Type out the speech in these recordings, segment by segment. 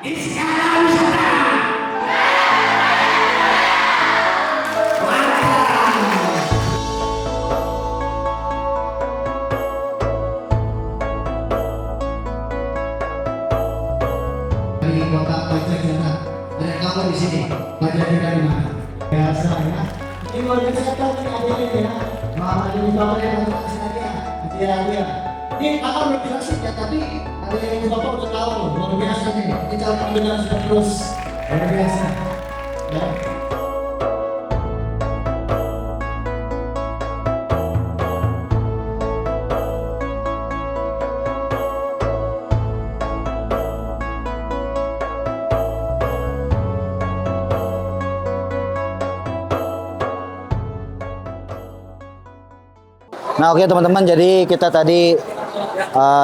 Iskala Wisata. Dari kota Pajajaran. Ada kamu di sini. Pajajaran dari mana? Biasa ya. Ini warga sekitar ini ada ini ya. Mama ini bapak yang masuk sengaja. Dia. Ini akan berjelasin ya, tapi ada yang bapak udah tahu luar biasa nih. Ini cara pembinaan sudah terus luar biasa. Ya. Nah oke teman-teman, jadi kita tadi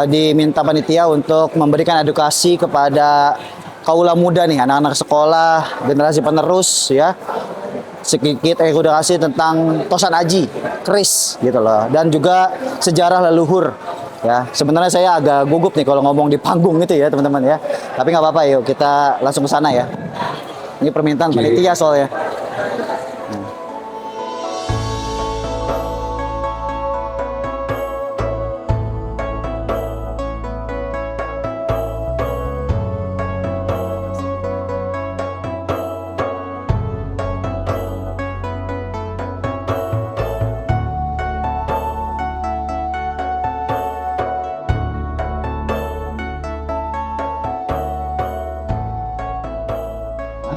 diminta panitia untuk memberikan edukasi kepada kaula muda nih, anak-anak sekolah, generasi penerus ya. Sedikit edukasi tentang Tosan Aji, keris gitu loh, dan juga sejarah leluhur ya. Sebenarnya saya agak gugup nih kalau ngomong di panggung itu ya teman-teman ya. Tapi nggak apa-apa, yuk kita langsung ke sana ya. Ini permintaan panitia soalnya.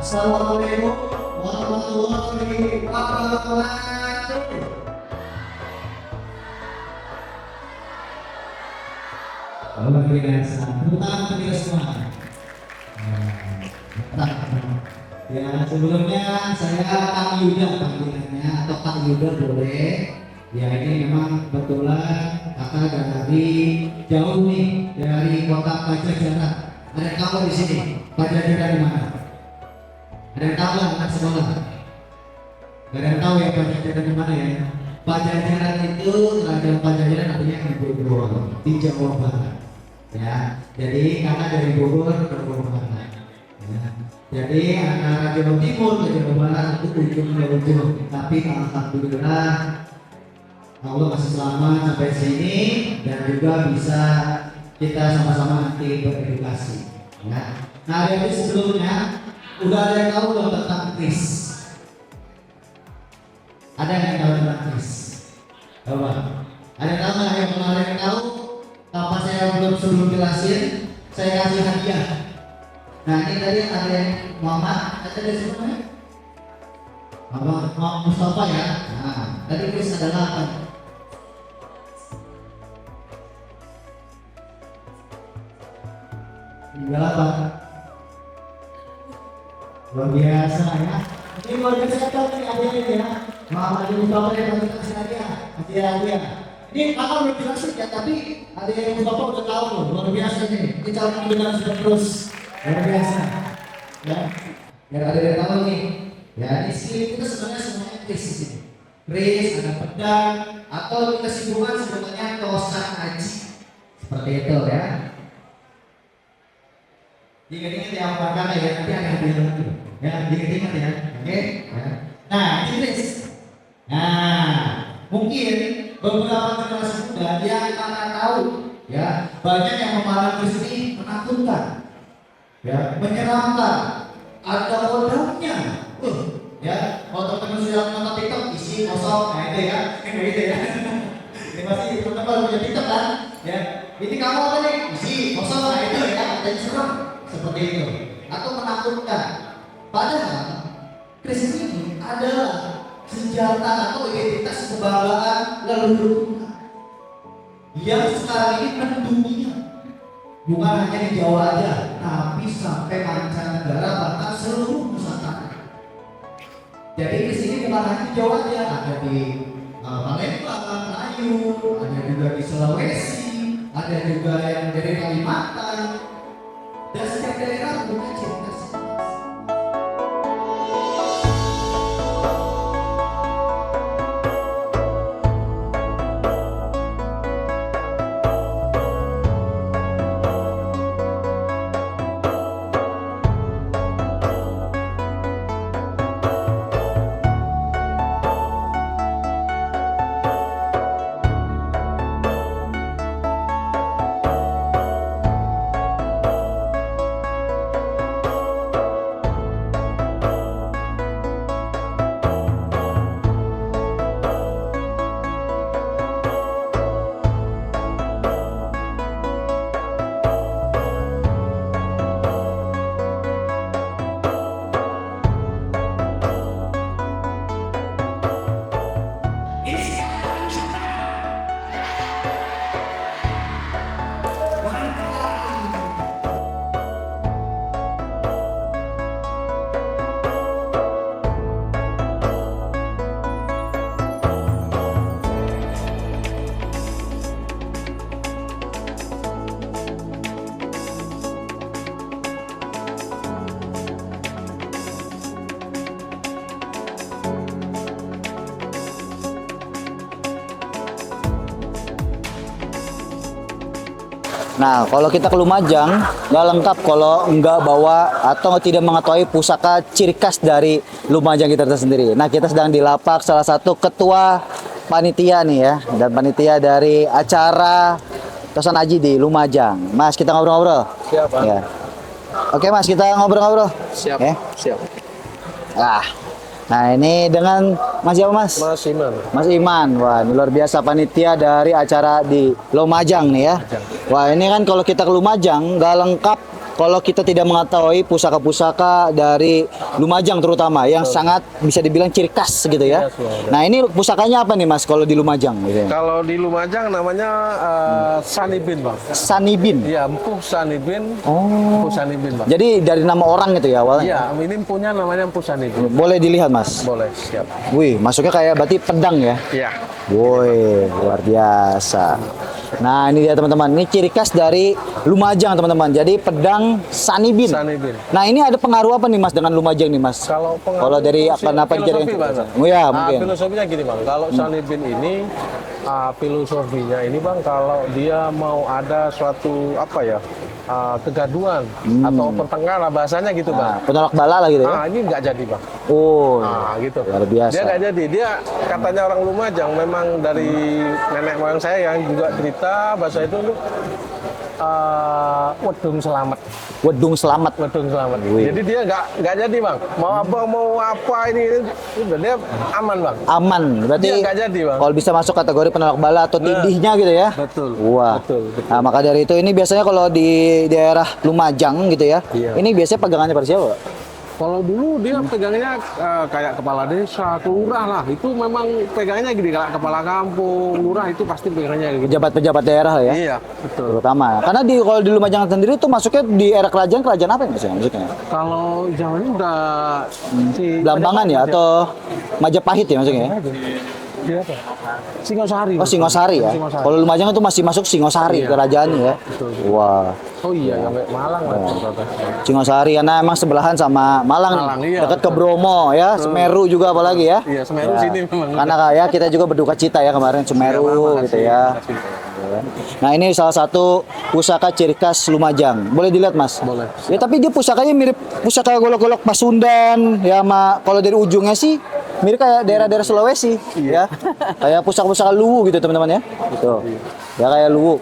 Assalamualaikum warahmatullahi wabarakatuh. Luar biasa. Tepuk kita semua. Ya, sebelumnya saya Kang Yuda panggilannya, atau Kang Yuda boleh. Ya, ini memang kebetulan kakak dan adik jauh nih dari kota Pajajaran. Ada kamu di sini. Pajajaran dari mana? Ada yang tahu anak sekolah? Gak ada yang tahu ya Pajajaran di mana ya? Pajajaran itu, kerajaan Pajajaran artinya di Bogor, di Jawa Barat. Ya, jadi karena dari Bogor ke Jawa Barat. Ya. Jadi antara Jawa Timur ke Jawa Barat itu ujung ke ujung. Tapi alhamdulillah Allah masih selamat sampai sini dan juga bisa kita sama-sama nanti beredukasi. Ya. Nah dari sebelumnya udah ada yang tahu dong tentang kris? Ada yang tahu tentang kris? Coba. Ada yang tahu nggak? Yang ada yang tahu? Apa saya sebelum jelasin, saya kasih hadiah. Nah ini tadi ada yang Muhammad, ada dari mana? Muhammad Mustafa ya. Nah tadi kris adalah apa? Tinggal apa? Luar biasa ya. Ini luar biasa nih ada ya. Mama ini bapak yang masuk sengaja. Hadiah. Ini akan berjelasin ya, tapi ada yang bapak udah tahu loh. Luar biasa nih. Ini cara pembinaan sudah terus luar biasa. Ya. Biar ada yang tahu nih. Ya di sini kita sebenarnya semuanya kris di sini. Kris, ada pedang, atau kita singgungan sebenarnya Tosan Aji. Seperti itu ya. Ingat-ingat ya apa ya, nanti ada hadiah lagi. Ya, ingat-ingat ya. Oke. Ya. Nah, ini kris. Nah, mungkin beberapa generasi muda dia akan tahu ya, banyak yang memarah kris ini menakutkan. Ya, menyeramkan. Ada kodamnya. Ya, kalau teman-teman sudah nonton TikTok isi kosong, nah itu ya, kayak gitu ya. Ini pasti teman-teman punya TikTok kan? Ya, ini kamu apa nih? Isi kosong, nah itu ya, dan serem seperti itu. Atau menakutkan. Padahal kris ini adalah senjata atau identitas kebanggaan leluhur yang sekarang ini mendunia. Bukan hanya di Jawa aja, tapi sampai mancanegara bahkan seluruh Nusantara. Jadi di sini bukan hanya di Jawa aja, ada di Palembang, Melayu, ada juga di Sulawesi, ada juga yang dari Kalimantan, dan setiap daerah punya ciri khas. Nah, kalau kita ke Lumajang, nggak lengkap kalau nggak bawa atau tidak mengetahui pusaka ciri khas dari Lumajang kita sendiri. Nah, kita sedang di lapak salah satu ketua panitia nih ya, dan panitia dari acara Tosan Aji di Lumajang. Mas, kita ngobrol-ngobrol. Siap, Bang. Ya. Oke, Mas, kita ngobrol-ngobrol. Siap. Ya. Siap. Nah, ini dengan Mas siapa, Mas? Mas Iman. Mas Iman, wah ini luar biasa panitia dari acara di Lumajang nih ya. Wah ini kan kalau kita ke Lumajang nggak lengkap kalau kita tidak mengetahui pusaka-pusaka dari Lumajang terutama yang sangat bisa dibilang ciri khas gitu ya. Nah ini pusakanya apa nih Mas kalau di Lumajang gitu ya? Kalau di Lumajang namanya Sanibin, Bang. Sanibin. Iya, Empuh Sanibin. Oh. Empuh Sanibin, Bang. Jadi dari nama orang gitu ya awalnya? Iya, ini punya namanya Empuh Sanibin. Boleh dilihat Mas? Boleh, siap. Wih, masuknya kayak berarti pedang ya? Iya. Woi, luar biasa. Nah, ini dia teman-teman. Ini ciri khas dari Lumajang, teman-teman. Jadi pedang Sanibin. Sanibin. Nah, ini ada pengaruh apa nih Mas dengan Lumajang nih, Mas? Kalau dari apa dijadikan filosofi, Bang. Oh ya, mungkin. Filosofinya gini, Bang. Kalau Sanibin ini filosofinya ini, Bang, kalau dia mau ada suatu apa ya? Kegaduhan atau pertengkaran bahasanya gitu, Nah, Bang. penolak bala lah gitu ya. Ini nggak jadi, Bang. Oh. Gitu. Luar biasa. Dia nggak jadi. Dia katanya orang Lumajang, memang dari nenek moyang saya yang juga cerita bahasa itu tuh wedung selamat. Wedung selamat. Wedung selamat. Wih. Jadi dia nggak jadi, Bang. Mau apa ini udah dia aman, Bang. Aman. Berarti Dia nggak jadi, Bang. kalau bisa masuk kategori penolak bala atau tindihnya gitu ya. Betul. Wah. Betul. Nah, maka dari itu ini biasanya kalau di daerah Lumajang gitu ya. Iya. Ini biasanya pegangannya pada siapa, Pak? Kalau dulu dia pegangnya kayak kepala desa, lurah lah. Itu memang pegangnya gini, kayak kepala kampung, lurah itu pasti pegangnya gitu. Pejabat-pejabat daerah lah ya. Iya, betul. Terutama. Karena kalau di Lumajang sendiri itu masuknya di era kerajaan apa ya Mas ya maksudnya? Kalau zaman ini udah si Belambangan ya atau Majapahit ya maksudnya? Ya? Dia apa? Singosari. Oh Singosari ya. Singosari. Kalau Lumajang itu masih masuk Singosari Iya. kerajaannya ya. Betul. Wah. Oh iya, yang kayak Malang lah. Singosari karena emang sebelahan sama Malang, Malang, nih. iya, Dekat ke betul. Bromo ya, Semeru juga apalagi ya. Iya, Semeru Ya. sini memang. Karena kayak kita juga berduka cita ya kemarin Semeru Iya, gitu makasih, ya. makasih. Nah ini salah satu pusaka ciri khas Lumajang. Boleh dilihat Mas? Boleh. Ya tapi dia pusakanya mirip pusaka golok-golok Pasundan ya sama kalau dari ujungnya sih mirip kayak daerah-daerah Sulawesi ya. Kayak pusaka-pusaka Luwu gitu teman-teman ya. Gitu. Ya kayak Luwu.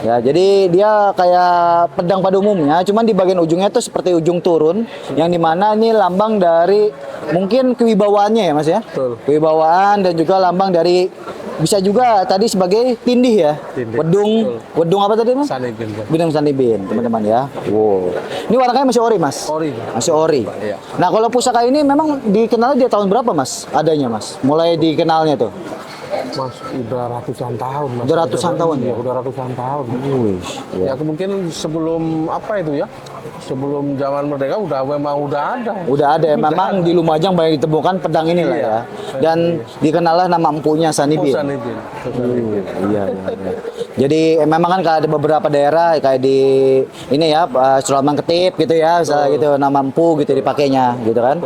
Ya jadi dia kayak pedang pada umumnya, cuman di bagian ujungnya tuh seperti ujung turun yang dimana ini lambang dari mungkin kewibawaannya ya Mas ya. Betul. Kewibawaan dan juga lambang dari bisa juga tadi sebagai tindih ya. Tindih. Wedung apa tadi Mas? Sanibin. Bidang Sanibin, teman-teman ya. Wow. Ini warnanya masih ori, Mas? Ori. Masih ori. Iya. Nah, kalau pusaka ini memang dikenal di tahun berapa, Mas? Adanya, Mas? Mulai dikenalnya tuh. Mas, udah ratusan tahun, Mas. Udah ratusan tahun ya? Udah ratusan tahun. Wih. Ya kemungkinan sebelum apa itu ya? Sebelum zaman merdeka memang udah ada. Udah ada ya, memang di Lumajang banyak ditemukan pedang inilah Iya. ya. Dan dikenallah nama empunya Sanibin. Sanibin. Iya, iya. Jadi memang kan ada beberapa daerah kayak di ini ya Sulaman Ketip gitu ya, misalnya gitu nama empu gitu dipakainya gitu kan.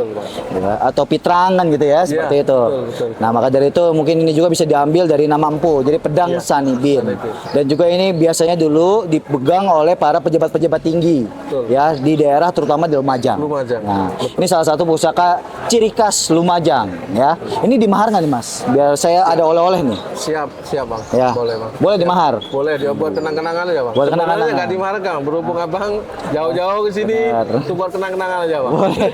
Ya, atau Pitrangan gitu ya, seperti itu. betul. Nah, maka dari itu mungkin ini juga bisa diambil dari nama empu. Jadi pedang Sanibin. Dan juga ini biasanya dulu dipegang oleh para pejabat-pejabat tinggi ya di daerah terutama di Lumajang. Lumajang. Nah, ini salah satu pusaka ciri khas Lumajang ya. Ini di mahar nggak nih Mas? Biar saya ada oleh-oleh nih. Siap, Bang. Ya. Boleh, Bang. Boleh di mahar. Boleh dia buat kenang-kenangan aja, Bang. Buat kenang-kenangan. Sebenarnya nggak dimarahkan, berhubung Abang jauh-jauh ke sini, Benar. itu buat kenang-kenangan aja, Bang. Boleh.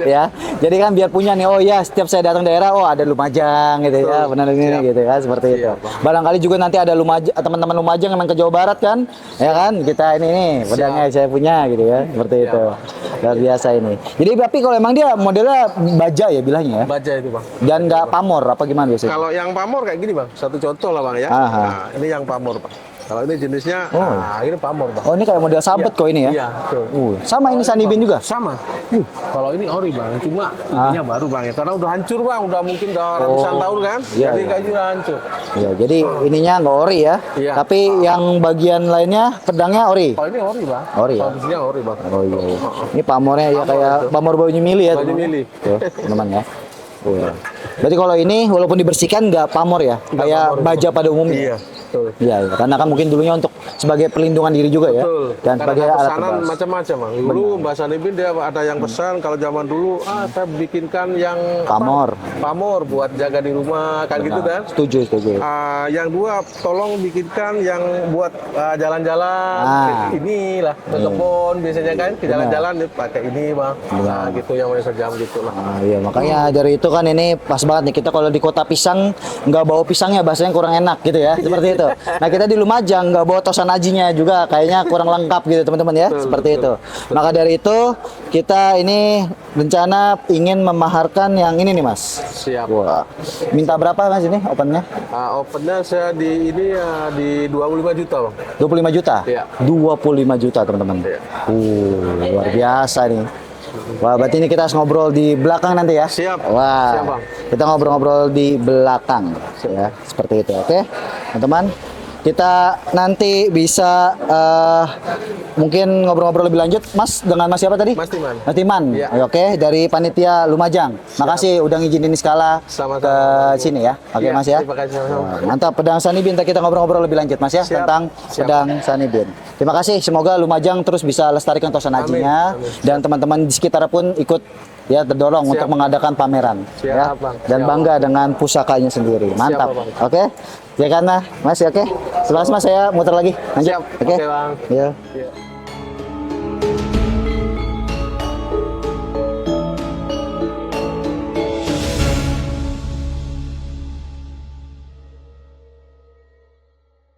Ya. Jadi kan biar punya nih, oh ya setiap saya datang daerah, oh ada Lumajang gitu ya, benar ini Siap. gitu kan seperti itu. Siap, Bang. Barangkali juga nanti ada Lumajang, teman-teman Lumajang yang main ke Jawa Barat kan, ya kan kita ini nih pedangnya saya punya gitu ya, seperti itu. Luar biasa ini. Jadi tapi kalau emang dia modelnya baja ya bilangnya ya, Baca itu, Bang. dan nggak pamor apa gimana biasanya? Kalau yang pamor kayak gini, Bang. Satu contoh lah, Bang ya. Aha. Nah, ini yang pamor, Bang. Kalau ini jenisnya, Oh. nah ini pamor, Bang. Oh ini kayak model sabet kok ini ya? Iya, betul. Sama ini Sanibin juga? Sama. Kalau ini ori, Bang. Cuma ininya baru, Bang ya. Karena udah hancur, Bang. Udah mungkin udah ratusan tahun kan. Iya, Jadi iya. kayaknya udah hancur. Ya, jadi ininya nggak ori ya, Iya. tapi yang bagian lainnya pedangnya ori. Kalau ini ori, Bang. Ori ya? Kondisinya ori, Bang. Oh iya, iya. Ini pamornya ya kayak pamor baunya mili ya. Baunya teman-teman. mili. Tuh, teman ya. Oh, iya. Berarti kalau ini walaupun dibersihkan nggak pamor ya, Nggak kayak pamor, baja pada umumnya. Iya. Betul. Iya, iya. Karena kan mungkin dulunya untuk sebagai perlindungan diri juga ya. Betul. Dan Karena sebagai alat pesanan tebas. macam-macam, Bang. Dulu Mbak Sanibin dia ada yang pesan kalau zaman dulu, saya bikinkan yang Pamor. pamor buat jaga di rumah kan gitu kan. Setuju, setuju. Yang dua, tolong bikinkan yang buat jalan-jalan. Ah. Inilah ke kebun biasanya kan, ke jalan-jalan pakai ini, Bang. Nah, gitu yang mau sejam gitu lah. Nah, iya, makanya dari itu kan ini pas banget nih, kita kalau di kota pisang nggak bawa pisangnya bahasanya kurang enak gitu ya, seperti itu. Nah, kita di Lumajang nggak bawa tosan ajinya juga kayaknya kurang lengkap gitu teman-teman ya, seperti itu. Maka dari itu kita ini rencana ingin memaharkan yang ini nih Mas. Siap. Wah, minta berapa Mas ini opennya? Opennya saya di ini di 25 juta, Bang. 25 juta? Iya. 25 juta teman-teman. Iya. Luar biasa nih. Wah, berarti ini kita harus ngobrol di belakang nanti ya? Siap. Wah, Siap, Bang. kita ngobrol-ngobrol di belakang ya, seperti itu. Oke, teman-teman. Kita nanti bisa mungkin ngobrol-ngobrol lebih lanjut, Mas, dengan Mas siapa tadi? Mas Timan. Mas Timan. Iya. Oke, dari panitia Lumajang. Makasih udah ngizinin skala Sama-sama. ke sini ya. Oke, Iya, Mas ya. terima kasih sama-sama. Wah, mantap. Pedang Sanibin, kita ngobrol-ngobrol lebih lanjut Mas ya, Siap. tentang Siap. Pedang Sanibin. Terima kasih. Semoga Lumajang terus bisa lestarikan tosan ajinya Amin. dan teman-teman di sekitar pun ikut ya terdorong Siap. untuk mengadakan pameran Siap, ya, Bang. dan Siap. bangga dengan pusakanya sendiri. Mantap. Bang. Oke. Ya karena Mas, oke. Sebelah Mas saya muter lagi. Lanjut. Siap. Oke. Oke, Bang. Ya. Iya.